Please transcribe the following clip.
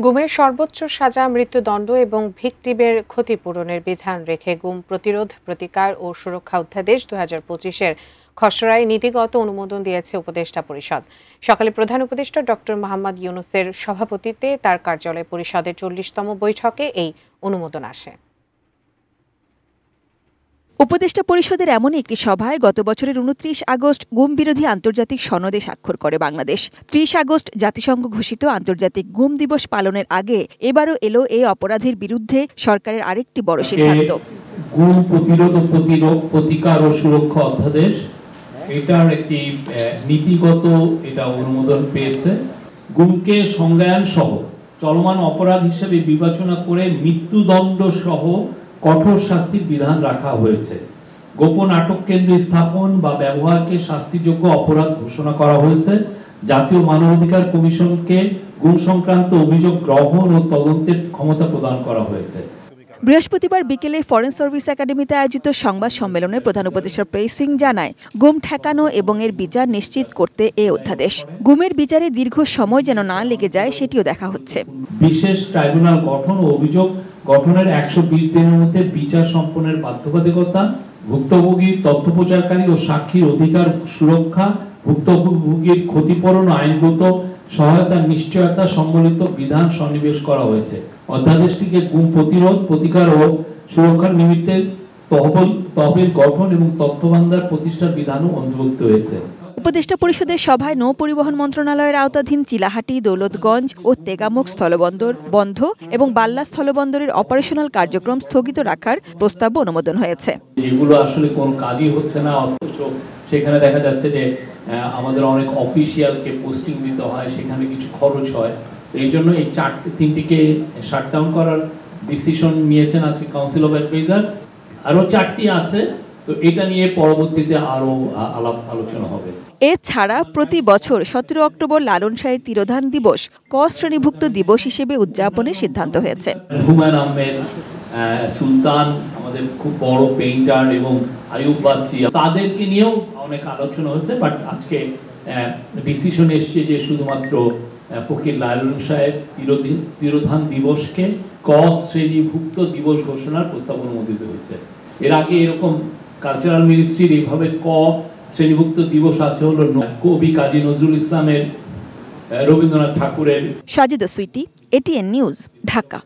গুমের সর্বোচ্চ সাজা মৃত্যুদণ্ড এবং ভিকটিমের ক্ষতিপূরণের বিধান রেখে গুম প্রতিরোধ, প্রতিকার ও সুরক্ষা অধ্যাদেশ 2025-এর খসড়ায় নীতিগত অনুমোদন দিয়েছে উপদেষ্টা পরিষদ। সকালে প্রধান উপদেষ্টা ডক্টর মোহাম্মদ ইউনূসের সভাপতিত্বে তার কার্যালয় পরিষদের 40তম বৈঠকে এই অনুমোদন আসে। উপদেষ্টা পরিষদের এমন একটি সভায় গত বছরের 29 আগস্ট গুম বিরোধী আন্তর্জাতিক সনদে স্বাক্ষর করে বাংলাদেশ। 30 আগস্ট জাতিসংঘ ঘোষিত আন্তর্জাতিক গুম দিবস পালনের আগে এবারও এলো এই অপরাধের বিরুদ্ধে সরকারের আরেকটি বড় সিদ্ধান্ত। গুম প্রতিরোধ, প্রতিকার ও সুরক্ষা অধ্যাদেশ এটার একটি নীতিগত অনুমোদন পেয়েছে। গুমকে সংজ্ঞায়ন সহ চলমান অপরাধ হিসেবে বিবেচনা করে মৃত্যুদণ্ড সহ কঠোর শাস্তির বিধান রাখা হয়েছে। গোপন আটক কেন্দ্র স্থাপন বা ব্যবহারকে শাস্তিযোগ্য অপরাধ ঘোষণা করা হয়েছে। জাতীয় মানবাধিকার কমিশনকে গুম সংক্রান্ত অভিযোগ গ্রহণ ও তদন্তের ক্ষমতা প্রদান করা হয়েছে। বৃহস্পতিবার বিকেলে ফরেন সার্ভিস একাডেমিতে আয়োজিত সংবাদ সম্মেলনে প্রধান উপদেষ্টার প্রেস উইং জানায়, গুম ঠেকানো এবং এর বিচার নিশ্চিত করতে এই অধ্যাদেশ। গুমের বিচারে দীর্ঘ সময় যেন না লেগে যায় সেটিও দেখা হচ্ছে। বিশেষ ট্রাইব্যুনাল গঠন ও অভিযোগ গঠনের 120 দিনের মধ্যে বিচার সম্পন্নের বাধ্যবাধকতা, ভুক্তভোগী, তথ্য প্রচারকারী ও সাক্ষীর অধিকার সুরক্ষা, ভুক্তভোগীর ক্ষতিপূরণ ও আইনগত সহায়তার নিশ্চয়তা সম্বলিত বিধান সন্নিবেশ করা হয়েছে। অধ্যাদেশটিকে গুম প্রতিরোধ, প্রতিকার ও সুরক্ষার নিমিত্তে তহবিল গঠন এবং তথ্য ভান্ডার প্রতিষ্ঠার বিধানও অন্তর্ভুক্ত হয়েছে। উপদেষ্টা পরিষদের সভায় নৌ পরিবহন মন্ত্রণালয়ের আওতাধীন চিলাহাটি, দৌলতগঞ্জ ও তেগামুখ স্থলবন্দর বন্ধ এবং বাল্লা স্থলবন্দরের অপারেশনাল কার্যক্রম স্থগিত রাখার প্রস্তাব অনুমোদন হয়েছে। যেগুলো আসলে কোনো কাজই হচ্ছে না, অথচ সেখানে দেখা যাচ্ছে যে আমাদের অনেক অফিসিয়ালকে পোস্টিং দিতে হয়, সেখানে কিছু খরচ হয়। এই জন্য এই তিনটিকে শাটডাউন করার ডিসিশন নিয়েছেন আজকে কাউন্সিল অফ অ্যাডভাইজার। আরো 4টি আছে, তো এটা নিয়ে পরবর্তীতে আরো আলোচনা হবে। এছাড়া প্রতি বছর 17 অক্টোবর লালন শাহের তিরোধান দিবস ক শ্রেণীভুক্ত দিবস হিসেবে উদযাপনের সিদ্ধান্ত হয়েছে। হুমায়ুন আহমেদ, সুলতান, আমাদের খুব বড় পেইন্টার, এবং আয়ুব বাচ্চি, তাদেরকে নিয়েও অনেক আলোচনা হচ্ছে। বাট আজকে ডিসিশন এসছে যে শুধুমাত্র ফকির লালন শাহের তিরোধান দিবসকে ক শ্রেণীভুক্ত দিবস ঘোষণার প্রস্তাব অনুমোদিত হয়েছে। এর আগে এরকম কালচারাল মিনিস্ট্রির এইভাবে ক শ্রেণীভুক্ত দিবস আছে হলো কবি কাজী নজরুল ইসলামের, রবীন্দ্রনাথ ঠাকুরের। Sajida Sweety, ATN news, Dhaka.